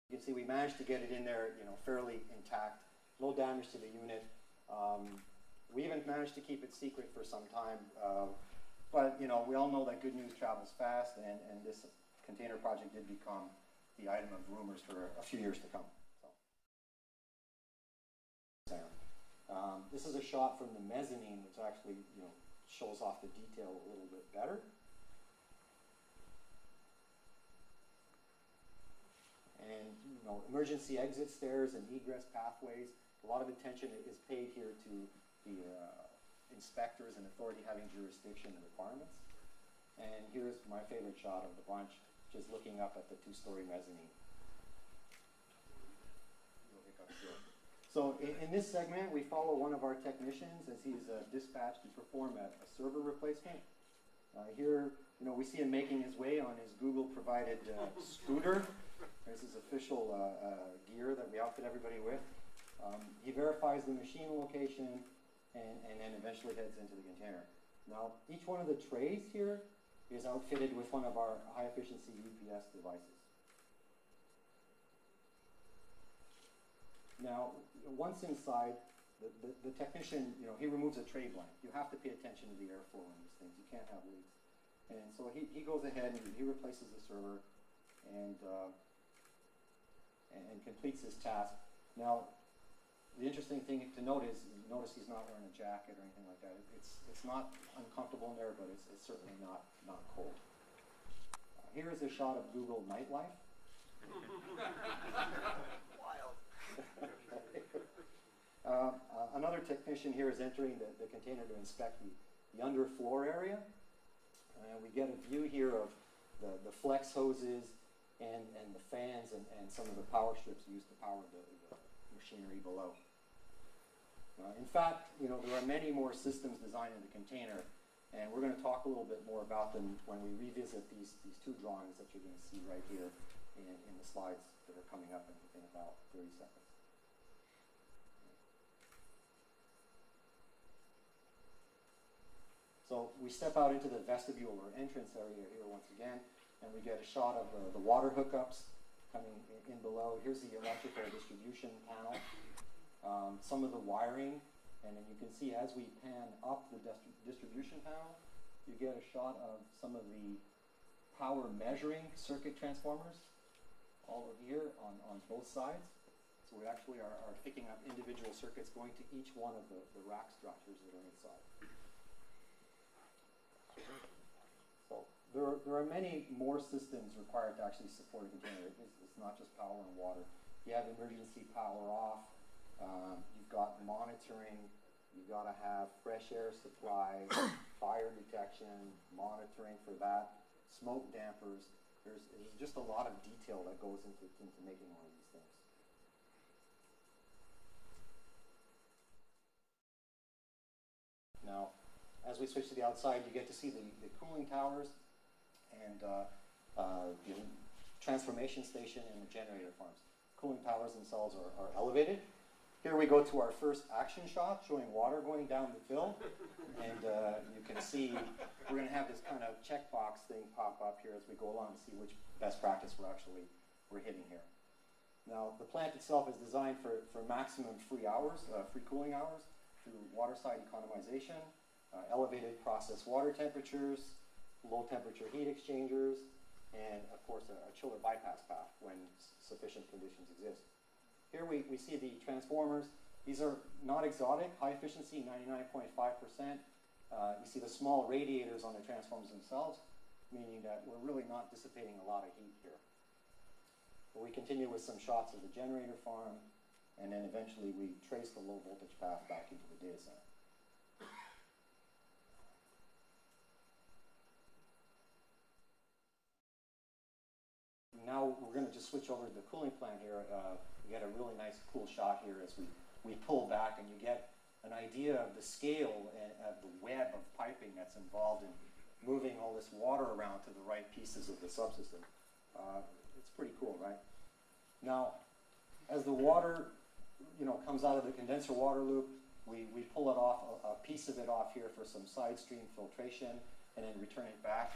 You can see we managed to get it in there, fairly intact, no damage to the unit. We even managed to keep it secret for some time, but we all know that good news travels fast, and this container project did become the item of rumors for a few years to come. So, this is a shot from the mezzanine, which actually shows off the detail a little bit better. And emergency exit stairs and egress pathways. A lot of attention is paid here to the inspectors and authority having jurisdiction and requirements. And here's my favorite shot of the bunch, just looking up at the two-story mezzanine. So in this segment, we follow one of our technicians as he's dispatched to perform a server replacement. Here, we see him making his way on his Google-provided scooter. This is official gear that we outfit everybody with. He verifies the machine location and then eventually heads into the container. Now, each one of the trays here is outfitted with one of our high-efficiency UPS devices. Now, once inside, the technician, he removes a tray blank. You have to pay attention to the airflow in these things. You can't have leaks. And so he goes ahead and he replaces the server and completes his task. Now, the interesting thing to note is, notice he's not wearing a jacket or anything like that. It's not uncomfortable in there, but it's certainly not cold. Here is a shot of Google Nightlife. Wild. Another technician here is entering the container to inspect the underfloor area. We get a view here of the flex hoses and the fans and some of the power strips used to power the machinery below. In fact, there are many more systems designed in the container, and we're going to talk a little bit more about them when we revisit these two drawings that you're going to see right here in the slides that are coming up in about 30 seconds. So we step out into the vestibule or entrance area here once again, and we get a shot of the water hookups coming in below. Here's the electrical distribution panel, some of the wiring, and then you can see as we pan up the distribution panel, you get a shot of some of the power measuring circuit transformers all over here on both sides. So we actually are picking up individual circuits going to each one of the rack structures that are inside. So there are many more systems required to actually support a container. It's not just power and water. You have emergency power off. You've got monitoring. You've got to have fresh air supply, fire detection, monitoring for that, smoke dampers. There's just a lot of detail that goes into making one of these things. Now, as we switch to the outside, you get to see the cooling towers and the transformation station and the generator farms. Cooling towers themselves are elevated. Here we go to our first action shot showing water going down the fill. And you can see we're going to have this kind of checkbox thing pop up here as we go along to see which best practice we're hitting here. Now, the plant itself is designed for maximum free cooling hours through waterside economization, elevated process water temperatures, low temperature heat exchangers, and of course a chiller bypass path when sufficient conditions exist. Here we see the transformers. These are not exotic, high efficiency, 99.5%. You see the small radiators on the transformers themselves, meaning that we're really not dissipating a lot of heat here. But we continue with some shots of the generator farm, and then eventually we trace the low voltage path back into the data center. Now we're going to just switch over to the cooling plant here. We get a really nice cool shot here as we pull back, and you get an idea of the scale and of the web of piping that's involved in moving all this water around to the right pieces of the subsystem. It's pretty cool, right? Now, as the water comes out of the condenser water loop, we pull it off, a piece of it off here for some side stream filtration, and then return it back.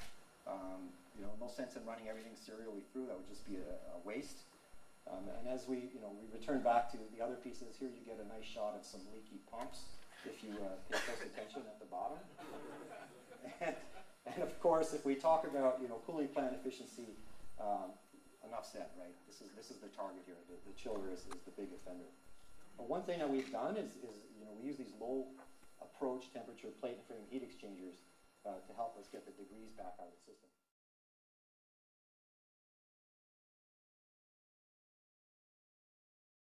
No sense in running everything serially through. That would just be a waste. And as we return back to the other pieces, here you get a nice shot of some leaky pumps if you pay close attention at the bottom. And of course, if we talk about cooling plant efficiency, enough said, right? This is the target here. The chiller is the big offender. But one thing that we've done is we use these low approach temperature plate and frame heat exchangers to help us get the degrees back out of the system.